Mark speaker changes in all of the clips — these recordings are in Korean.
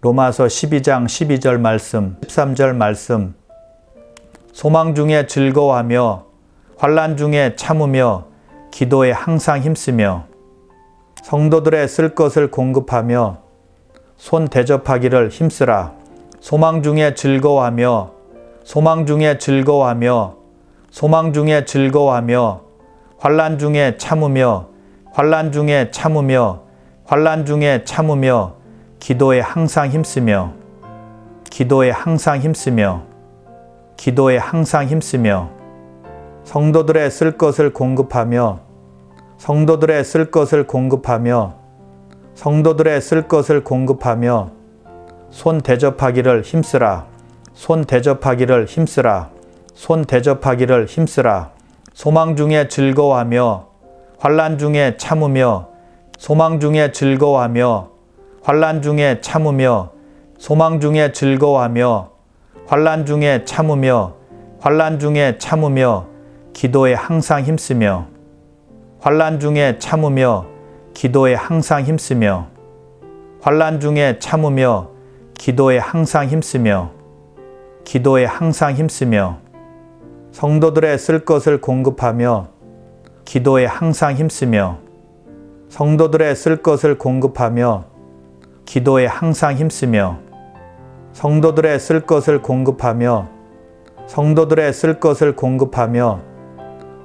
Speaker 1: 로마서 12장 12절 말씀, 13절 말씀. 소망 중에 즐거워하며 환난 중에 참으며 기도에 항상 힘쓰며 성도들의 쓸 것을 공급하며 손 대접하기를 힘쓰라. 소망 중에 즐거워하며 소망 중에 즐거워하며 소망 중에 즐거워하며 환난 중에 참으며 환난 중에 참으며 환난 중에 참으며 기도에 항상 힘쓰며 기도에 항상 힘쓰며 기도에 항상 힘쓰며 성도들의 쓸 것을 공급하며 성도들의 쓸 것을 공급하며 성도들의 쓸 것을 공급하며 손 대접하기를 힘쓰라. 손 대접하기를 힘쓰라. 손 대접하기를 힘쓰라. 소망 중에 즐거워하며 환난 중에 참으며 소망 중에 즐거워하며 환난 중에 참으며 소망 중에 즐거워하며 환난 중에 참으며 환난 중에 참으며 기도에 항상 힘쓰며 환난 중에 참으며 기도에 항상 힘쓰며 환난 중에 참으며 기도에 항상 힘쓰며 기도에 항상 힘쓰며 성도들의 쓸 것을 공급하며 기도에 항상 힘쓰며 성도들의 쓸 것을 공급하며 기도에 항상 힘쓰며 성도들의 쓸 것을 공급하며 성도들의 쓸 것을 공급하며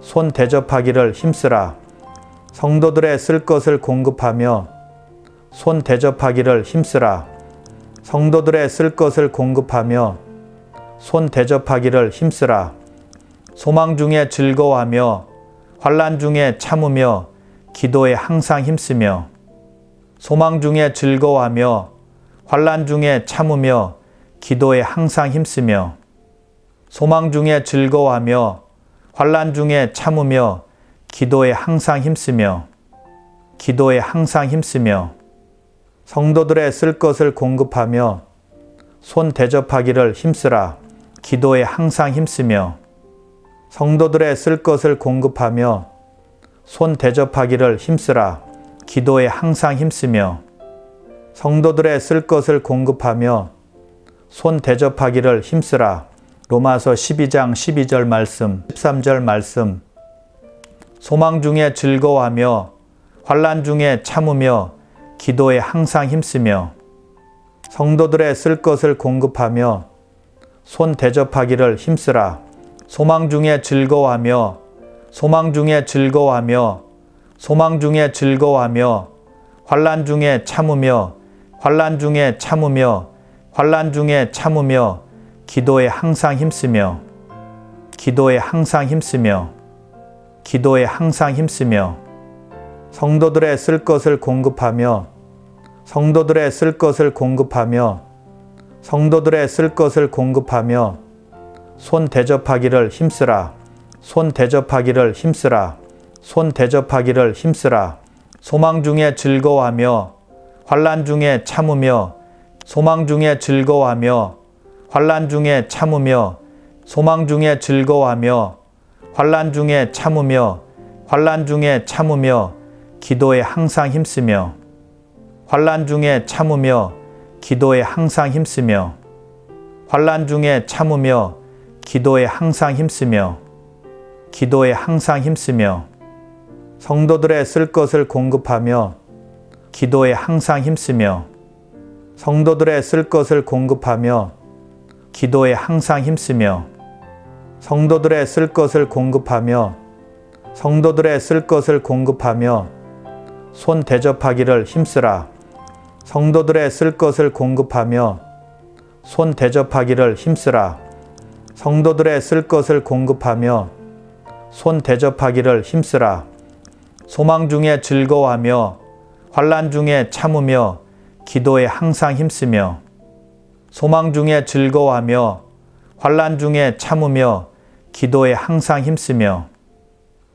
Speaker 1: 손 대접하기를 힘쓰라. 성도들의 쓸 것을 공급하며 손 대접하기를 힘쓰라. 성도들의 쓸 것을 공급하며 손 대접하기를 힘쓰라. 소망 중에 즐거워하며 환난 중에 참으며 기도에 항상 힘쓰며 소망 중에 즐거워하며 환난 중에 참으며 기도에 항상 힘쓰며 소망 중에 즐거워하며 환난 중에 참으며 기도에 항상 힘쓰며 기도에 항상 힘쓰며 성도들의 쓸 것을 공급하며 손 대접하기를 힘쓰라. 기도에 항상 힘쓰며 성도들의 쓸 것을 공급하며 손 대접하기를 힘쓰라. 기도에 항상 힘쓰며 성도들의 쓸 것을 공급하며 손 대접하기를 힘쓰라. 로마서 12장 12절 말씀, 13절 말씀. 소망 중에 즐거워하며 환난 중에 참으며 기도에 항상 힘쓰며 성도들의 쓸 것을 공급하며 손 대접하기를 힘쓰라. 소망 중에 즐거워하며 소망 중에 즐거워하며 소망 중에 즐거워하며 환난 중에 참으며 환난 중에 참으며 환난 중에 참으며 기도에 항상 힘쓰며 기도에 항상 힘쓰며 기도에 항상 힘쓰며 성도들의 쓸 것을 공급하며 성도들의 쓸 것을 공급하며 성도들의 쓸 것을 공급하며 손 대접하기를 힘쓰라. 손 대접하기를 힘쓰라. 손 대접하기를 힘쓰라. 소망 중에 즐거워하며 환난 중에 참으며 소망 중에 즐거워하며 환난 중에 참으며 소망 중에 즐거워하며 환난 중에 참으며 환난 중에 참으며 기도에 항상 힘쓰며 환난 중에 참으며 기도에 항상 힘쓰며 환난 중에 참으며 기도에 항상 힘쓰며 기도에 항상 힘쓰며 성도들의 쓸 것을 공급하며 기도에 항상 힘쓰며 성도들의 쓸 것을 공급하며 기도에 항상 힘쓰며 성도들의 쓸 것을 공급하며 성도들의 쓸 것을 공급하며 손 대접하기를 힘쓰라. 성도들의 쓸 것을 공급하며 손 대접하기를 힘쓰라. 성도들의 쓸 것을 공급하며 손 대접하기를 힘쓰라. 소망 중에 즐거워하며 환난 중에 참으며 기도에 항상 힘쓰며 소망 중에 즐거워하며 환난 중에 참으며 기도에 항상 힘쓰며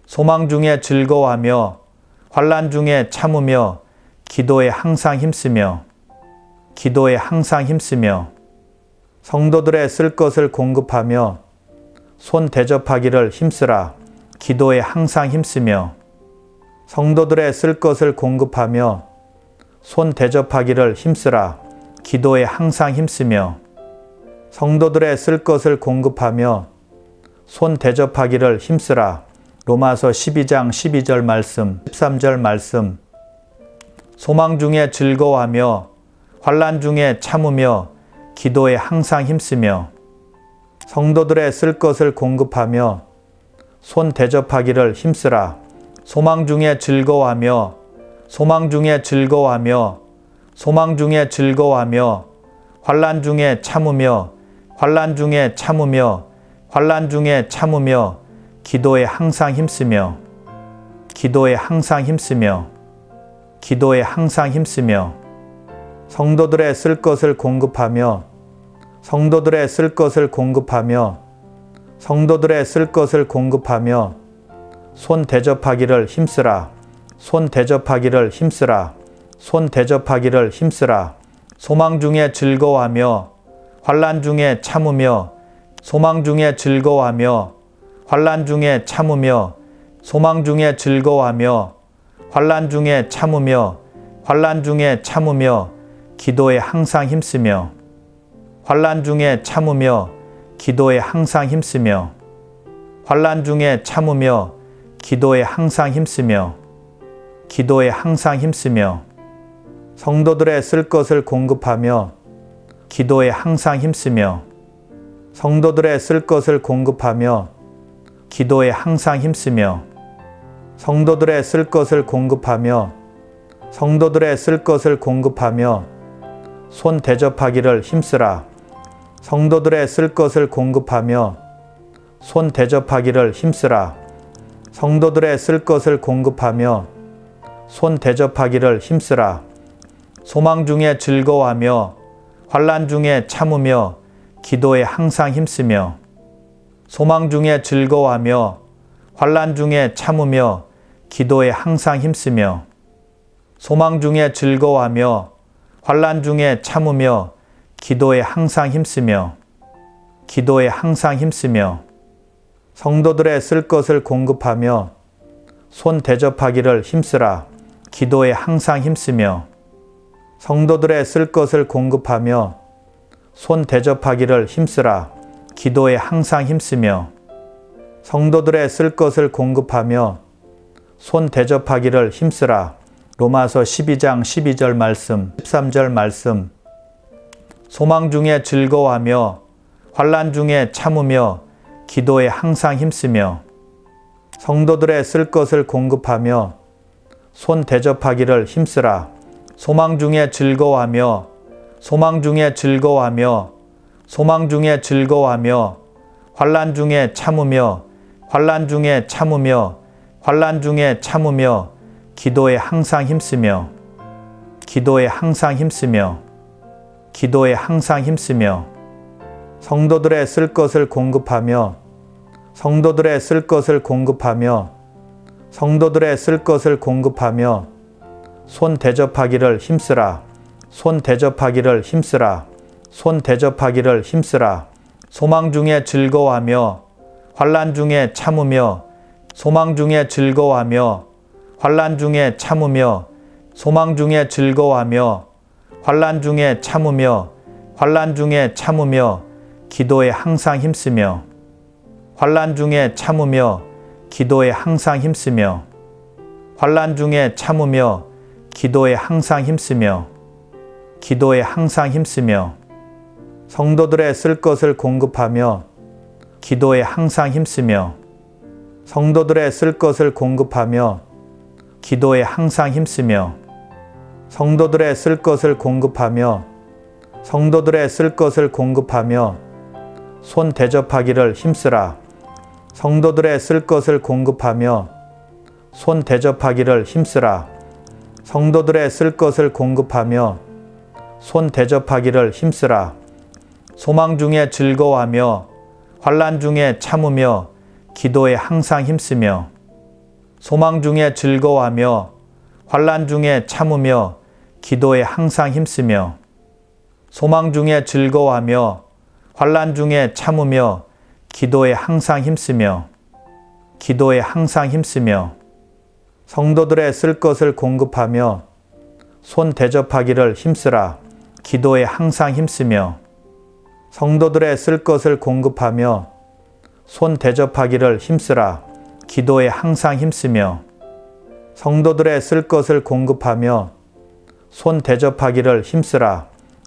Speaker 1: 소망 중에 즐거워하며 환난 중에 참으며 기도에 항상 힘쓰며 기도에 항상 힘쓰며 성도들의 쓸 것을 공급하며 손 대접하기를 힘쓰라. 기도에 항상 힘쓰며 성도들의 쓸 것을 공급하며 손 대접하기를 힘쓰라. 기도에 항상 힘쓰며 성도들의 쓸 것을 공급하며 손 대접하기를 힘쓰라. 로마서 12장 12절 말씀, 13절 말씀. 소망 중에 즐거워하며 환난 중에 참으며 기도에 항상 힘쓰며 성도들의 쓸 것을 공급하며 손 대접하기를 힘쓰라. 소망 중에 즐거워하며 소망 중에 즐거워하며 소망 중에 즐거워하며 환난 중에 참으며 환난 중에 참으며 환난 중에 참으며 기도에 항상 힘쓰며 기도에 항상 힘쓰며 기도에 항상 힘쓰며 성도들의 쓸 것을 공급하며 성도들의 쓸 것을 공급하며 성도들의 쓸 것을 공급하며 손 대접하기를 힘쓰라. 손 대접하기를 힘쓰라. 손 대접하기를 힘쓰라. 소망 중에 즐거워하며 환난 중에 참으며 소망 중에 즐거워하며 환난 중에 참으며 소망 중에 즐거워하며 환난 중에 참으며 환난 중에 참으며 기도에 항상 힘쓰며 환난 중에 참으며 기도에 항상 힘쓰며 환난 중에 참으며 기도에 항상 힘쓰며 기도에 항상 힘쓰며 성도들의 쓸 것을 공급하며 기도에 항상 힘쓰며 성도들의 쓸 것을 공급하며 기도에 항상 힘쓰며 성도들의 쓸 것을 공급하며 성도들의 쓸 것을 공급하며 손 대접하기를 힘쓰라. 성도들의 쓸 것을 공급하며 손 대접하기를 힘쓰라. 성도들의 쓸 것을 공급하며 손 대접하기를 힘쓰라. 소망 중에 즐거워하며 환난 중에 참으며 기도에 항상 힘쓰며 소망 중에 즐거워하며 환난 중에 참으며 기도에 항상 힘쓰며 소망 중에 즐거워하며 환난 중에 참으며 기도에 항상 힘쓰며 기도에 항상 힘쓰며 성도들의 쓸 것을 공급하며 손 대접하기를 힘쓰라. 기도에 항상 힘쓰며 성도들의 쓸 것을 공급하며 손 대접하기를 힘쓰라. 기도에 항상 힘쓰며 성도들의 쓸 것을 공급하며 손 대접하기를 힘쓰라. 로마서 12장 12절 말씀, 13절 말씀. 소망 중에 즐거워하며 환난 중에 참으며 기도에 항상 힘쓰며 성도들의 쓸 것을 공급하며 손 대접하기를 힘쓰라. 소망 중에 즐거워하며 소망 중에 즐거워하며 소망 중에 즐거워하며 환난 중에 참으며 환난 중에 참으며 환난 중에 참으며 기도에 항상 힘쓰며 기도에 항상 힘쓰며 기도에 항상 힘쓰며 성도들의 쓸 것을 공급하며 성도들의 쓸 것을 공급하며 성도들의 쓸 것을 공급하며 손 대접하기를 힘쓰라. 손 대접하기를 힘쓰라. 손 대접하기를 힘쓰라. 소망 중에 즐거워하며 환난 중에 참으며 소망 중에 즐거워하며 환난 중에 참으며 소망 중에 즐거워하며 환난 중에 참으며 환난 중에 참으며 기도에 항상 힘쓰며 환난 중에 참으며 기도에 항상 힘쓰며 환난 중에 참으며 기도에 항상 힘쓰며 기도에 항상 힘쓰며 성도들의 쓸 것을 공급하며 기도에 항상 힘쓰며 성도들의 쓸 것을 공급하며 기도에 항상 힘쓰며 성도들의 쓸 것을 공급하며 성도들의 쓸 것을 공급하며 손 대접하기를 힘쓰라. 성도들의 쓸 것을 공급하며 손 대접하기를 힘쓰라. 성도들의 쓸 것을 공급하며 손 대접하기를 힘쓰라. 소망 중에 즐거워하며 환난 중에 참으며 기도에 항상 힘쓰며 소망 중에 즐거워하며 환난 중에 참으며 기도에 항상 힘쓰며 소망 중에 즐거워하며 환난 중에 참으며 기도에 항상 힘쓰며 기도에 항상 힘쓰며 성도들의 쓸 것을 공급하며 손 대접하기를 힘쓰라. 기도에 항상 힘쓰며 성도들의 쓸 것을 공급하며 손 대접하기를 힘쓰라. 기도에 항상 힘쓰며 성도들의 쓸 것을 공급하며 손 대접하기를 힘쓰라.